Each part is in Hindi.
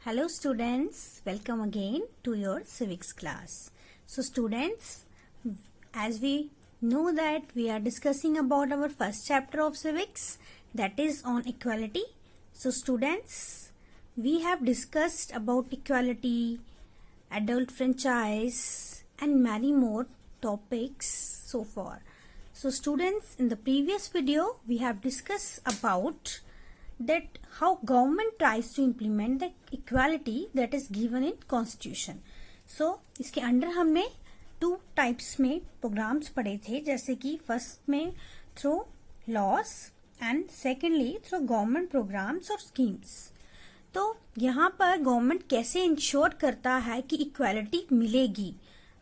Hello students, welcome again to your civics class. So students, as we know that we are discussing about our first chapter of civics, that is on equality. So students, we have discussed about equality, adult franchise and many more topics so far. So students, in the previous video we have discussed about that how government tries to implement the equality that is given in constitution. So इसके अंडर हमने 2 टाइप्स में प्रोग्राम्स पढ़े थे, जैसे कि फर्स्ट में through loss and secondly through government programmes और स्कीम्स. तो यहाँ पर गवर्नमेंट कैसे इंश्योर करता है कि इक्वालिटी मिलेगी,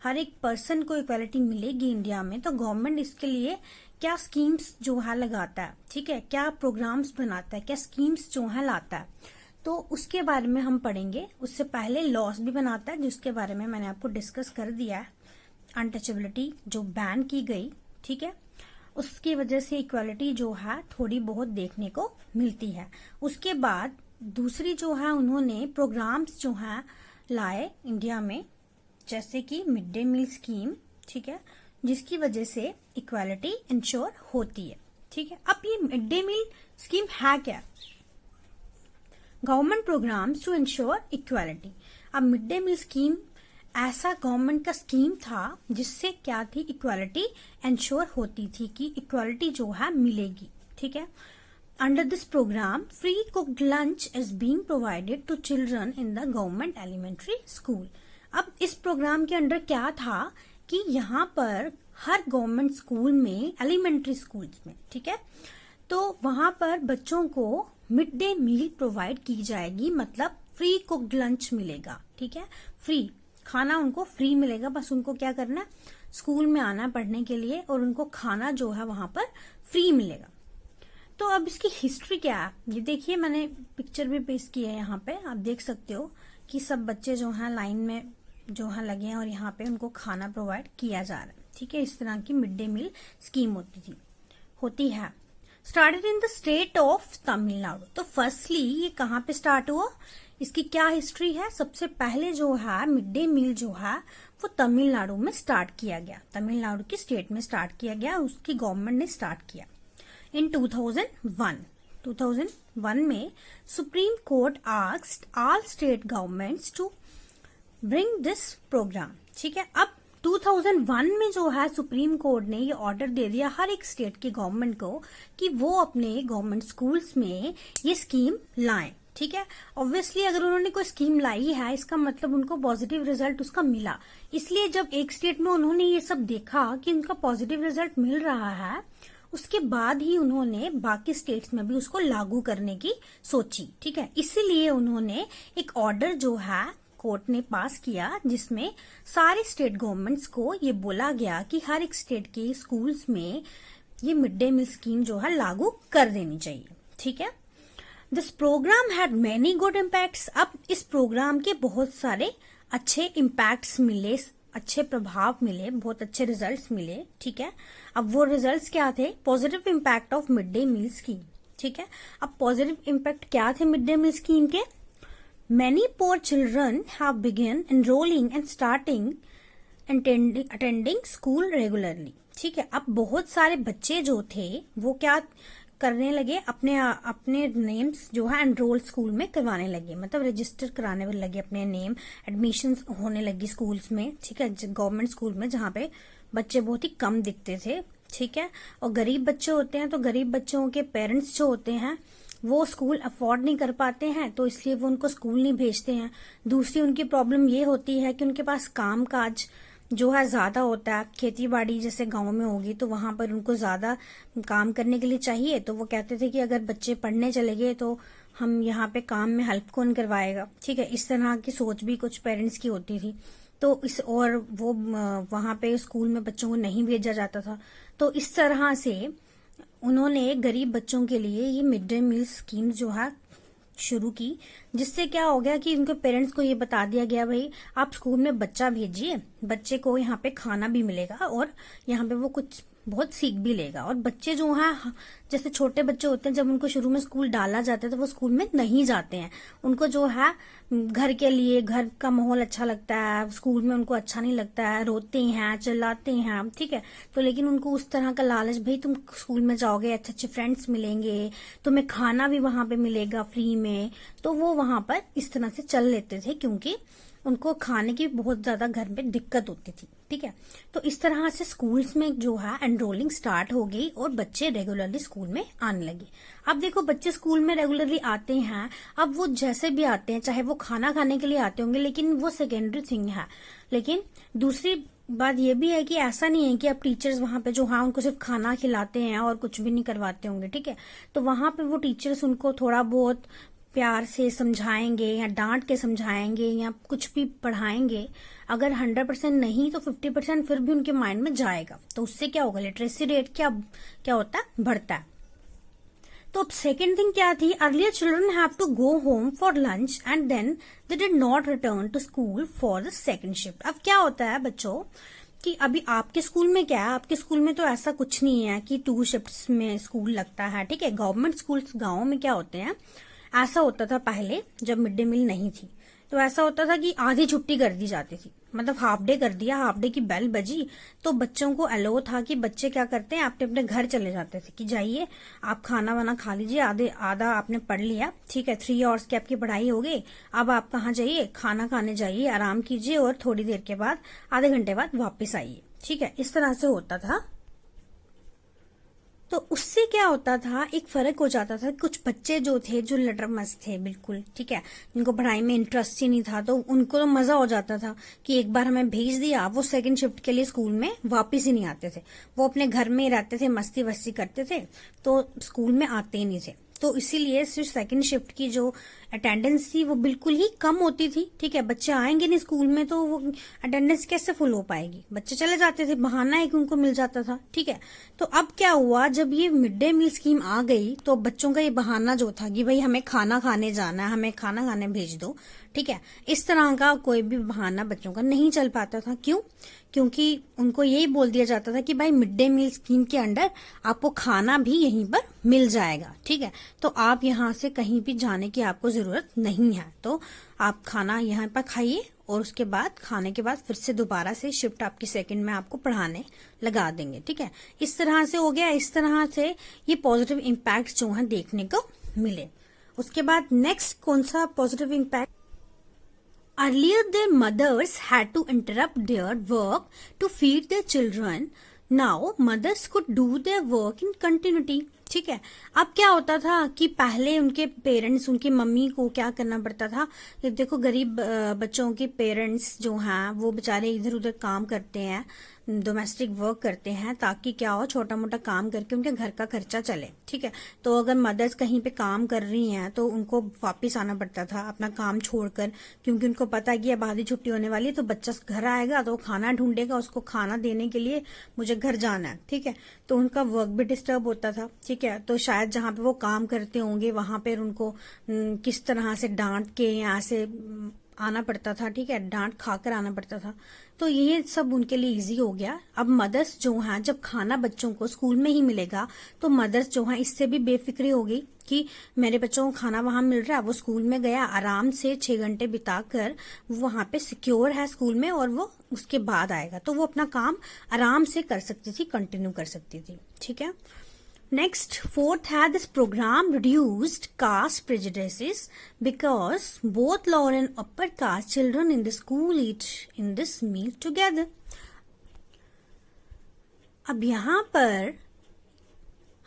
हर एक पर्सन को इक्वालिटी मिलेगी इंडिया में. तो गवर्नमेंट इसके लिए क्या स्कीम्स जो है लगाता है, ठीक है, क्या प्रोग्राम्स बनाता है, क्या स्कीम्स जो है लाता है, तो उसके बारे में हम पढ़ेंगे. उससे पहले लॉस भी बनाता है, जिसके बारे में मैंने आपको डिस्कस कर दिया है. अनटचेबिलिटी जो बैन की गई, ठीक है, उसकी वजह से इक्वालिटी जो है थोड़ी बहुत देखने को मिलती है. उसके बाद दूसरी जो है उन्होंने प्रोग्राम्स जो है लाए इंडिया में, जैसे कि मिड डे मील स्कीम, ठीक है, जिसकी वजह से इक्वालिटी इंश्योर होती है. ठीक है, अब ये मिड डे मील स्कीम है क्या? Government programmes to ensure equality. अब मिड डे मील स्कीम ऐसा गवर्नमेंट का स्कीम था जिससे क्या थी, इक्वालिटी इंश्योर होती थी कि इक्वालिटी जो है मिलेगी. ठीक है, under this programme free cooked lunch is being provided to children in the government elementary school. अब इस प्रोग्राम के अंडर क्या था कि यहाँ पर हर गवर्नमेंट स्कूल में, एलिमेंट्री स्कूल्स में, ठीक है, तो वहां पर बच्चों को मिड डे मील प्रोवाइड की जाएगी, मतलब फ्री कुक्ड लंच मिलेगा. ठीक है, फ्री खाना उनको फ्री मिलेगा, बस उनको क्या करना है, स्कूल में आना पढ़ने के लिए, और उनको खाना जो है वहां पर फ्री मिलेगा. तो अब इसकी हिस्ट्री क्या है, ये देखिए, मैंने पिक्चर भी पेश की है यहाँ पे. आप देख सकते हो कि सब बच्चे जो है लाइन में जो है लगे हैं और यहाँ पे उनको खाना प्रोवाइड किया जा रहा है. ठीक है, इस तरह की मिड डे मील स्कीम होती है. Started in the state of Tamil Nadu. तो फर्स्टली ये कहाँ पे स्टार्ट हुआ, इसकी क्या हिस्ट्री है? सबसे पहले जो है मिड डे मील जो है वो तमिलनाडु में स्टार्ट किया गया, तमिलनाडु की स्टेट में स्टार्ट किया गया, उसकी गवर्नमेंट ने स्टार्ट किया इन 2001. 2001 में Supreme Court asked all state governments to bring this programme. ठीक है, अब 2001 में जो है सुप्रीम कोर्ट ने ये ऑर्डर दे दिया हर एक स्टेट की गवर्नमेंट को कि वो अपने गवर्नमेंट स्कूल्स में ये स्कीम लाएं. ठीक है, ऑब्वियसली अगर उन्होंने कोई स्कीम लाई है, इसका मतलब उनको पॉजिटिव रिजल्ट उसका मिला. इसलिए जब एक स्टेट में उन्होंने ये सब देखा कि उनका पॉजिटिव रिजल्ट मिल रहा है, उसके बाद ही उन्होंने बाकी स्टेट्स में भी उसको लागू करने की सोची. ठीक है, इसीलिए उन्होंने एक ऑर्डर जो है कोर्ट ने पास किया, जिसमें सारे स्टेट गवर्नमेंट्स को ये बोला गया कि हर एक स्टेट के स्कूल्स में ये मिड डे मील स्कीम जो है लागू कर देनी चाहिए. ठीक है, this programme had many good impacts. अब इस प्रोग्राम के बहुत सारे अच्छे इम्पैक्ट्स मिले, अच्छे प्रभाव मिले, बहुत अच्छे रिजल्ट्स मिले. ठीक है, अब वो रिजल्ट्स क्या थे? Positive impact of mid day meal scheme. ठीक है, अब पॉजिटिव इम्पैक्ट क्या थे मिड डे मील स्कीम के? Many poor children have begun enrolling and starting attending school regularly. ठीक है, अब बहुत सारे बच्चे जो थे वो क्या करने लगे, अपने नेम्स जो है एनरोल स्कूल में करवाने लगे, मतलब रजिस्टर कराने लगे अपने नेम, एडमिशन होने लगी स्कूल्स में. ठीक है, गवर्नमेंट स्कूल में जहाँ पे बच्चे बहुत ही कम दिखते थे. ठीक है, और गरीब बच्चे होते हैं, तो गरीब बच्चों के पेरेंट्स जो होते हैं वो स्कूल अफोर्ड नहीं कर पाते हैं, तो इसलिए वो उनको स्कूल नहीं भेजते हैं. दूसरी उनकी प्रॉब्लम ये होती है कि उनके पास काम काज जो है ज्यादा होता है. खेती बाड़ी जैसे गांव में होगी तो वहां पर उनको ज्यादा काम करने के लिए चाहिए, तो वो कहते थे कि अगर बच्चे पढ़ने चले गए तो हम यहाँ पे काम में हेल्प कौन करवाएगा. ठीक है, इस तरह की सोच भी कुछ पेरेंट्स की होती थी. तो और वो वहां पे स्कूल में बच्चों को नहीं भेजा जाता था. तो इस तरह से उन्होंने गरीब बच्चों के लिए ये मिड डे मील स्कीम जो है शुरू की, जिससे क्या हो गया कि उनके पेरेंट्स को ये बता दिया गया, भाई आप स्कूल में बच्चा भेजिए, बच्चे को यहाँ पे खाना भी मिलेगा और यहाँ पे वो कुछ बहुत सीख भी लेगा। और बच्चे जो हैं, जैसे छोटे बच्चे होते हैं, जब उनको शुरू में स्कूल डाला जाता है तो वो स्कूल में नहीं जाते हैं। उनको जो है घर के लिए, घर का माहौल अच्छा लगता है, स्कूल में उनको अच्छा नहीं लगता है, रोते हैं, चिल्लाते हैं, ठीक है। तो लेकिन उनको उस तरह का लालच, भाई तुम स्कूल में जाओगे, अच्छे अच्छे फ्रेंड्स मिलेंगे, तुम्हें खाना भी वहां पे मिलेगा फ्री में, तो वो वहां पर इस तरह से चल लेते थे, क्योंकि उनको खाने की बहुत ज्यादा घर में दिक्कत होती थी, ठीक है। तो इस तरह से स्कूल्स में जो है एनरोलिंग स्टार्ट हो गई और बच्चे रेगुलरली स्कूल में आने लगे। अब देखो, बच्चे स्कूल में रेगुलरली आते हैं, अब वो जैसे भी आते हैं, चाहे वो खाना खाने के लिए आते होंगे, लेकिन वो सेकेंडरी थिंग है। लेकिन दूसरी बात ये भी है कि ऐसा नहीं है कि अब टीचर्स वहां पे जो हाँ उनको सिर्फ खाना खिलाते हैं और कुछ भी नहीं करवाते होंगे, ठीक है। तो वहां पे वो टीचर्स उनको थोड़ा बहुत प्यार से समझाएंगे या डांट के समझाएंगे या कुछ भी पढ़ाएंगे। अगर 100% नहीं तो 50% फिर भी उनके माइंड में जाएगा। तो उससे क्या होगा, लिटरेसी रेट क्या क्या होता है, बढ़ता है। तो अब सेकेंड थिंग क्या थी, earlier children have to go home for lunch and then they did not return to school for the second shift. अब क्या होता है बच्चों कि अभी आपके स्कूल में क्या है, आपके स्कूल में तो ऐसा कुछ नहीं है कि 2 शिफ्ट्स में स्कूल लगता है, ठीक है। गवर्नमेंट स्कूल्स गाँव में क्या होते हैं, ऐसा होता था पहले जब मिड डे मील नहीं थी, तो ऐसा होता था कि आधी छुट्टी कर दी जाती थी, मतलब हाफ डे कर दिया, हाफ डे की बेल बजी तो बच्चों को अलो था कि बच्चे क्या करते हैं, अपने अपने घर चले जाते थे कि जाइए आप खाना वाना खा लीजिए, आधा आपने पढ़ लिया, ठीक है, 3 आवर्स की आपकी पढ़ाई हो गई, अब आप कहाँ जाइए, खाना खाने जाइए, आराम कीजिए और थोड़ी देर के बाद, आधे घंटे बाद वापस आइए, ठीक है। इस तरह से होता था। तो उससे क्या होता था, एक फर्क हो जाता था। कुछ बच्चे जो थे, जो लटरमस्त थे बिल्कुल, ठीक है, जिनको पढ़ाई में इंटरेस्ट ही नहीं था, तो उनको तो मजा हो जाता था कि एक बार हमें भेज दिया, वो सेकंड शिफ्ट के लिए स्कूल में वापस ही नहीं आते थे, वो अपने घर में ही रहते थे, मस्ती वस्ती करते थे, तो स्कूल में आते ही नहीं थे। तो इसीलिए सिर्फ सेकंड शिफ्ट की जो अटेंडेंस थी वो बिल्कुल ही कम होती थी, ठीक है। बच्चे आएंगे नहीं स्कूल में तो वो अटेंडेंस कैसे फुल हो पाएगी, बच्चे चले जाते थे, बहाना है कि उनको मिल जाता था, ठीक है। तो अब क्या हुआ, जब ये मिड डे मील स्कीम आ गई तो बच्चों का ये बहाना जो था कि भाई हमें खाना खाने जाना है, हमें खाना खाने भेज दो, ठीक है, इस तरह का कोई भी बहाना बच्चों का नहीं चल पाता था। क्यों? क्योंकि उनको यही बोल दिया जाता था कि भाई मिड डे मील स्कीम के अंडर आपको खाना भी यहीं पर मिल जाएगा, ठीक है, तो आप यहाँ से कहीं भी जाने की आपको जरूरत नहीं है, तो आप खाना यहाँ पर खाइए और उसके बाद खाने के बाद फिर से दोबारा से शिफ्ट आपकी सेकंड में आपको पढ़ाने लगा देंगे, ठीक है। इस तरह से हो गया, इस तरह से ये पॉजिटिव इम्पैक्ट जो है देखने को मिले। उसके बाद नेक्स्ट कौन सा positive impact, earlier their mothers had to interrupt their work to feed their children. Now mothers could do their work in continuity. ठीक है। अब क्या होता था कि पहले उनके पेरेंट्स, उनकी मम्मी को क्या करना पड़ता था, कि देखो गरीब बच्चों के पेरेंट्स जो हैं वो बेचारे इधर उधर काम करते हैं, डोमेस्टिक वर्क करते हैं, ताकि क्या हो, छोटा मोटा काम करके उनके घर का खर्चा चले, ठीक है। तो अगर मदर्स कहीं पे काम कर रही हैं तो उनको वापस आना पड़ता था अपना काम छोड़कर, क्योंकि उनको पता है कि अब आधी छुट्टी होने वाली है, तो बच्चा घर आएगा तो वो खाना ढूंढेगा, उसको खाना देने के लिए मुझे घर जाना है, ठीक है। तो उनका वर्क भी डिस्टर्ब होता था, ठीक है। तो शायद जहां पे वो काम करते होंगे वहां पर उनको किस तरह से डांट के यहाँ से आना पड़ता था, ठीक है, डांट खाकर आना पड़ता था। तो ये सब उनके लिए इजी हो गया। अब मदर्स जो हैं, जब खाना बच्चों को स्कूल में ही मिलेगा तो मदर्स जो हैं इससे भी बेफिक्री हो गई कि मेरे बच्चों को खाना वहां मिल रहा है, वो स्कूल में गया आराम से 6 घंटे बिताकर वहां पे सिक्योर है स्कूल में, और वो उसके बाद आएगा तो वो अपना काम आराम से कर सकती थी, कंटिन्यू कर सकती थी, ठीक है। Next, fourth है, this program reduced caste prejudices because both lower and upper caste children in the school eat in this meal together. अब यहाँ पर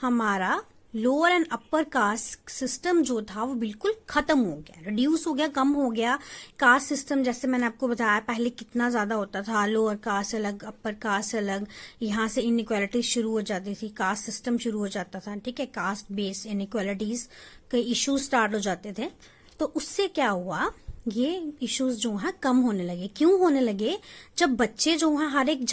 हमारा lower and upper caste system जो था वो बिल्कुल खत्म हो गया, रिड्यूस हो गया, कम हो गया। कास्ट सिस्टम जैसे मैंने आपको बताया पहले कितना ज्यादा होता था, लोअर कास्ट अलग, अपर कास्ट अलग, यहाँ से इनइक्वालिटीज शुरू हो जाती थी, कास्ट सिस्टम शुरू हो जाता था, ठीक है, कास्ट बेस्ड इनइक्वालिटीज के इश्यूज स्टार्ट हो जाते थे। तो उससे क्या हुआ, ये इश्यूज जो है कम होने लगे। क्यों होने लगे? जब बच्चे जो है हर एक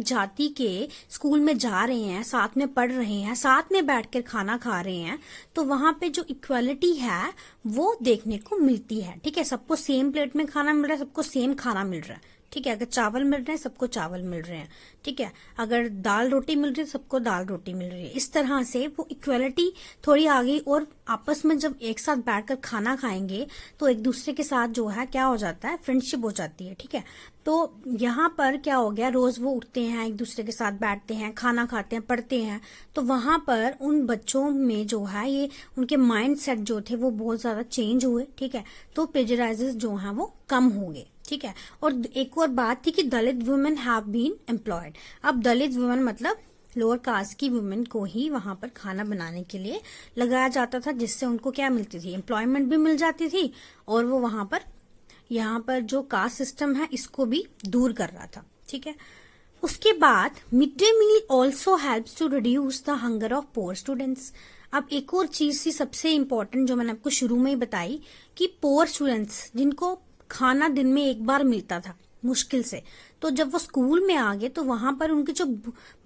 जाति के स्कूल में जा रहे हैं, साथ में पढ़ रहे हैं, साथ में बैठकर खाना खा रहे हैं, तो वहां पे जो इक्वालिटी है वो देखने को मिलती है, ठीक है। सबको सेम प्लेट में खाना मिल रहा है, सबको सेम खाना मिल रहा है, ठीक है, अगर चावल मिल रहे हैं सबको चावल मिल रहे हैं, ठीक है, अगर दाल रोटी मिल रही है सबको दाल रोटी मिल रही है। इस तरह से वो इक्वलिटी थोड़ी आ गई, और आपस में जब एक साथ बैठकर खाना खाएंगे तो एक दूसरे के साथ जो है क्या हो जाता है, फ्रेंडशिप हो जाती है। ठीक है, तो यहाँ पर क्या हो गया, रोज वो उठते हैं, एक दूसरे के साथ बैठते हैं, खाना खाते हैं, पढ़ते हैं, तो वहां पर उन बच्चों में जो है ये उनके माइंड सेट जो थे वो बहुत ज्यादा चेंज हुए। ठीक है, तो प्रेजराइजेस जो है वो कम हो गए। ठीक है, और एक और बात थी कि दलित वुमेन हैव बीन एम्प्लॉयड। अब दलित वुमेन मतलब लोअर कास्ट की वुमेन को ही वहां पर खाना बनाने के लिए लगाया जाता था, जिससे उनको क्या मिलती थी, एम्प्लॉयमेंट भी मिल जाती थी, और वो वहां पर यहाँ पर जो कास्ट सिस्टम है इसको भी दूर कर रहा था। ठीक है, उसके बाद mid day meal also helps to reduce the hunger of poor students. अब एक और चीज थी सबसे इंपॉर्टेंट जो मैंने आपको शुरू में ही बताई कि पोअर स्टूडेंट्स जिनको खाना दिन में एक बार मिलता था मुश्किल से, तो जब वो स्कूल में आ गए तो वहां पर उनकी जो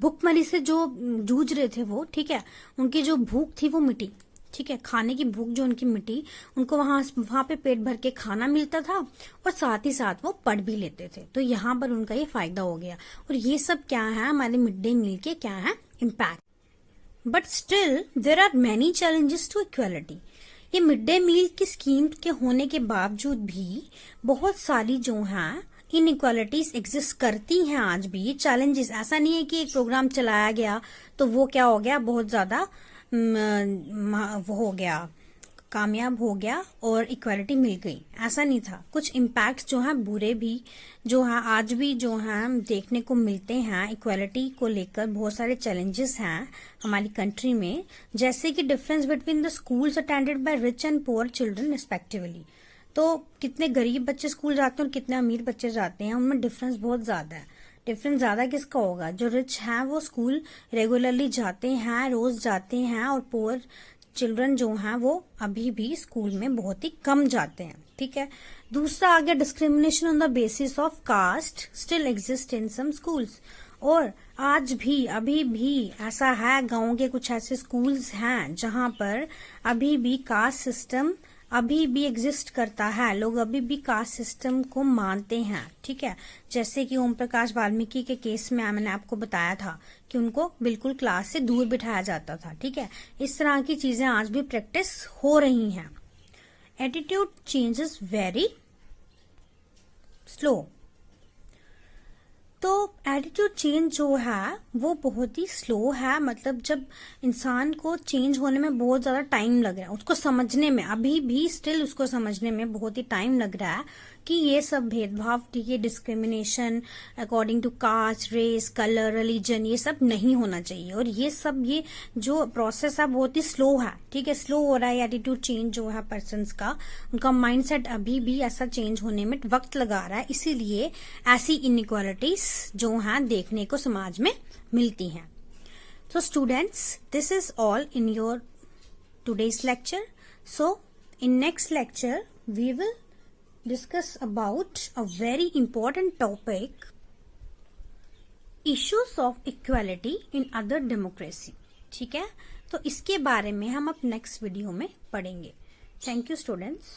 भूखमरी से जो जूझ रहे थे वो, ठीक है, उनकी जो भूख थी वो मिटी। ठीक है, खाने की भूख जो उनकी मिटी, उनको वहां पे पेट भर के खाना मिलता था, और साथ ही साथ वो पढ़ भी लेते थे। तो यहाँ पर उनका ये फायदा हो गया। और ये सब क्या है, हमारे मिड डे मील के क्या है impact. But still there are many challenges to equality. ये मिड डे मील की स्कीम के होने के बावजूद भी बहुत सारी जो है इनइक्वालिटीज एग्जिस्ट करती हैं आज भी। चैलेंजेस ऐसा नहीं है कि एक प्रोग्राम चलाया गया तो वो क्या हो गया, बहुत ज्यादा वो हो गया, कामयाब हो गया और इक्वालिटी मिल गई, ऐसा नहीं था। कुछ इम्पैक्ट्स जो हैं बुरे भी जो हैं आज भी जो हैं देखने को मिलते हैं। इक्वालिटी को लेकर बहुत सारे चैलेंजेस हैं हमारी कंट्री में, जैसे कि difference between the schools attended by rich and poor children respectively. तो कितने गरीब बच्चे स्कूल जाते हैं और कितने अमीर बच्चे जाते हैं, उनमें डिफरेंस बहुत ज्यादा है। डिफरेंस ज्यादा किसका होगा, जो रिच हैं वो स्कूल रेगुलरली जाते हैं, रोज जाते हैं, और पुअर चिल्ड्रन जो हैं वो अभी भी स्कूल में बहुत ही कम जाते हैं। ठीक है, दूसरा आ गया discrimination on the basis of caste still exist in some schools. और आज भी अभी भी ऐसा है, गांव के कुछ ऐसे स्कूल्स हैं जहां पर अभी भी कास्ट सिस्टम अभी भी एग्जिस्ट करता है, लोग अभी भी कास्ट सिस्टम को मानते हैं। ठीक है, जैसे कि ओम प्रकाश वाल्मीकि के केस में मैंने आपको बताया था कि उनको बिल्कुल क्लास से दूर बिठाया जाता था। ठीक है, इस तरह की चीजें आज भी प्रैक्टिस हो रही हैं। Attitude changes very slow. तो एटीट्यूड चेंज जो है वो बहुत ही स्लो है, मतलब जब इंसान को चेंज होने में बहुत ज्यादा टाइम लग रहा है, उसको समझने में अभी भी स्टिल उसको समझने में बहुत ही टाइम लग रहा है कि ये सब भेदभाव, ठीक है, discrimination according to caste, race, colour, religion, ये सब नहीं होना चाहिए। और ये सब ये जो प्रोसेस है बहुत ही स्लो है। ठीक है, स्लो हो रहा है एटीट्यूड चेंज जो है पर्सन्स का, उनका माइंडसेट अभी भी ऐसा चेंज होने में वक्त लगा रहा है, इसीलिए ऐसी इनइक्वालिटीज जो हैं देखने को समाज में मिलती हैं। So students, this is all in your today's lecture. So in next lecture we will discuss about a very important topic, issues of equality in other democracy. ठीक है, तो इसके बारे में हम अब नेक्स्ट वीडियो में पढ़ेंगे। Thank you students.